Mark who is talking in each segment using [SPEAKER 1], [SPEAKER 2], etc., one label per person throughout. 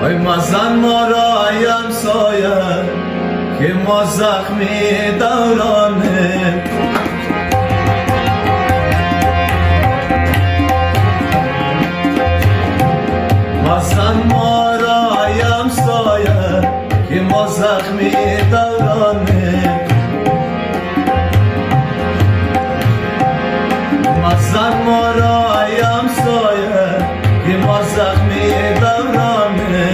[SPEAKER 1] ای مزن ما را ای همسایه که ما زخمی دورانه. مزن ما را ای همسایه که ما زخمی دورانه. مزن ما را ای همسایه که ما زخمی دورانه.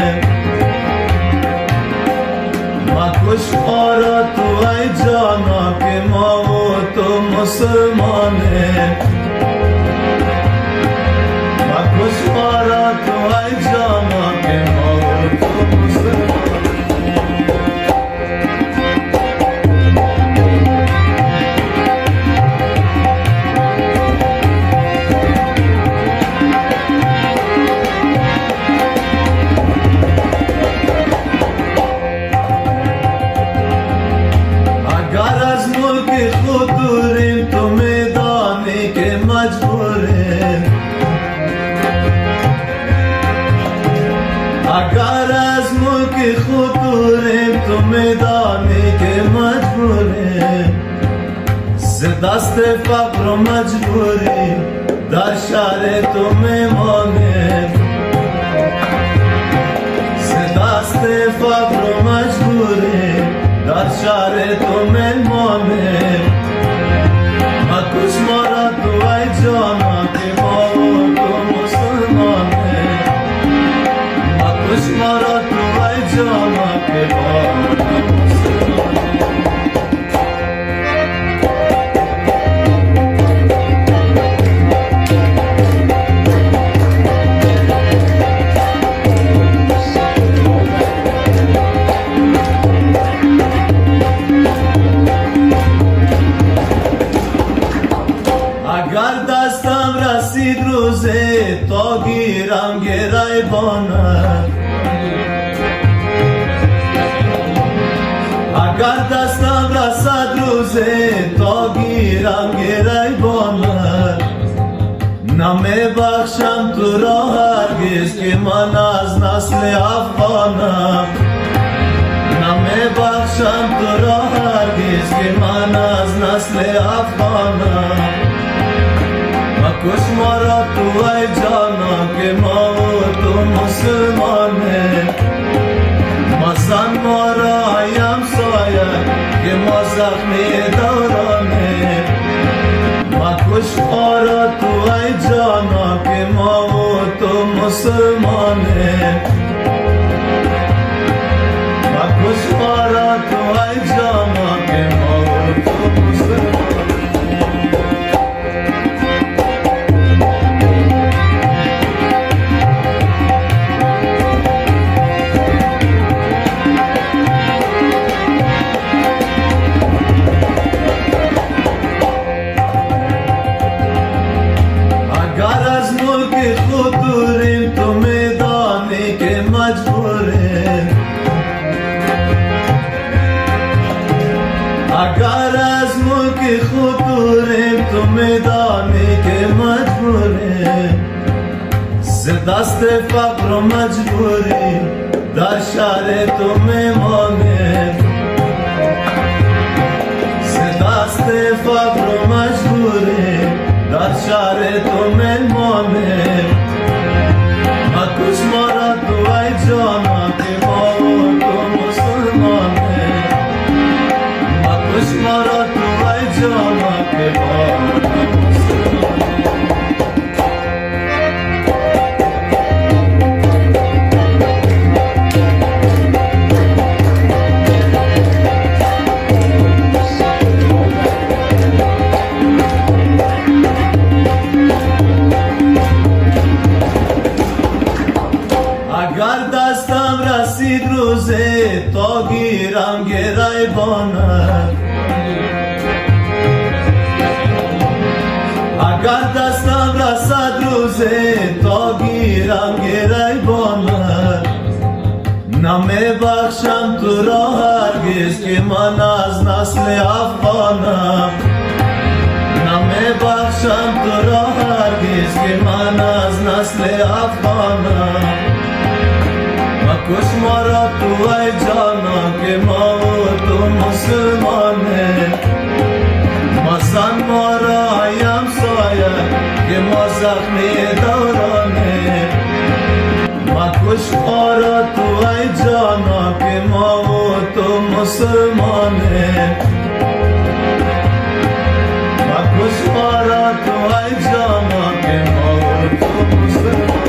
[SPEAKER 1] مکش ما را تو ای جانا که ما و تو مسلمانه. مکش ما را تو ای جانا که ما و تو مسلمانه. خود دوریم تو میدانی که مجبوریم. اگر از ملک خود دوریم تو میدانی که مجبوریم. ز دست فقر و مجبوری در شهر تو میمانیم. ز دست فقر و مجبوری در شهر تو میمانیم. مکش ما را تو ای جانا که ما و تو مسلمانیم. مکش ما را تو ای جانا که ما و تو مسلمانیم. اگر دستم رسید روزه تا گیرم گریبانه. اگر دستم رسد روزه تا گیرم گریبانه. نمی بخشم تو را هرگز که من از نسل افغانم. نمی بخشم تو را هرگز که من از نسل افغانم. مکش ما را تو ای جانا که ما و تو مسلمانیم. مزن ما را ای همسایه که ما زخمی دورانیم. مکش ما را تو ای جانا که ما و تو مسلمانیم. مکش ما را تو ای جانا که ما و تو مسلمانیم. خود دوریم تو میدانی که مجبوریم. اگر از ملک خود دوریم تو میدانی که مجبوریم. ز دست فقر و مجبوری در شهر تو میمانیم. ز دست فقر و مجبوری در شهر تو میمانیم. مکش ما را تو ای جانا که ما و تو مسلمانیم. مکش ما را تو ای جانا که ما و تو مسلمانیم. اگر دستم رسید روزه تا گیرم گریبانه. اگر دستم رسد روزه تا گیرم گریبانه. نمی بخشم تو را هرگز که من از نسل افغانم. نمی بخشم تو را هرگز که من از نسل افغانم. مکش ما را تو ای جانا که ما و تو مسلمانه مزن ما را ایم سایه که ما زخمی دورانه مکش ما را تو ای جانا که ما و تو مسلمانه مکش ما را تو ای جانا که ما و تو مسلمانه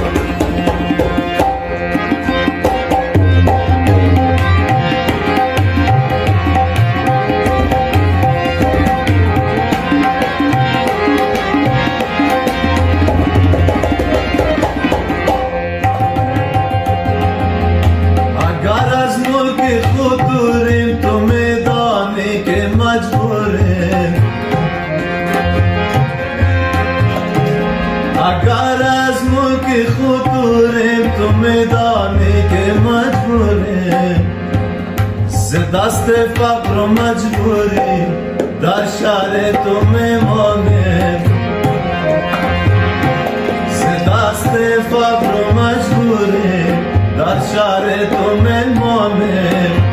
[SPEAKER 1] خود دوریم تو میدانی که مجبوریم اگر از ملک خود دوریم تو میدانی که مجبوریم ز دست فقر و مجبوری در شهر تو میمانیم ز دست فقر و مجبوری در شهر تو میمانیم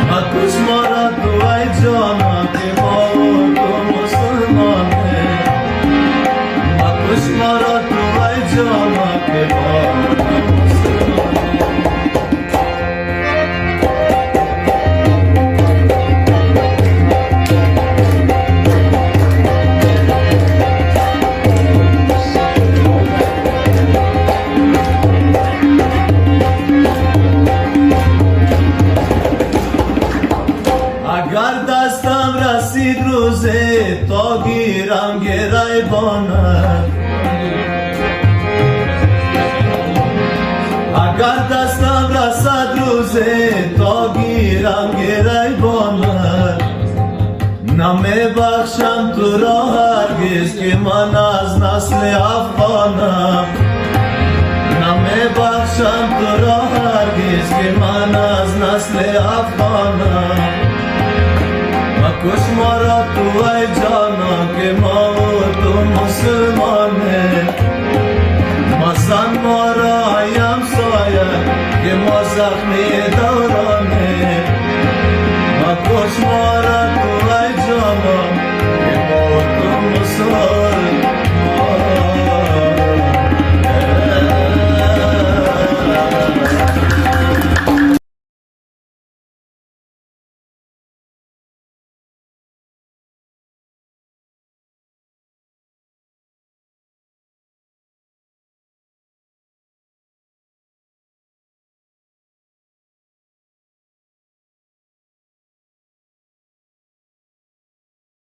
[SPEAKER 1] مکش ما را تو ای جانا که ما و تو مسلمانیم مکش ما را تو ای جانا که ما و تو مسلمانیم اگر دستم رسید روزه تا گیرم گریبانت اگر دستم رسد روزه تا گیرم گریبانت نمی بخشم تو را هرگز که من از نسل افغانم نمی بخشم تو را هرگز که من از نسل افغانم مکش ما را تو ای جانا که ما و تو مسلمانه مزن ما را ایم سایه که ما زخمی دورانه مکش ما را تو ای جانا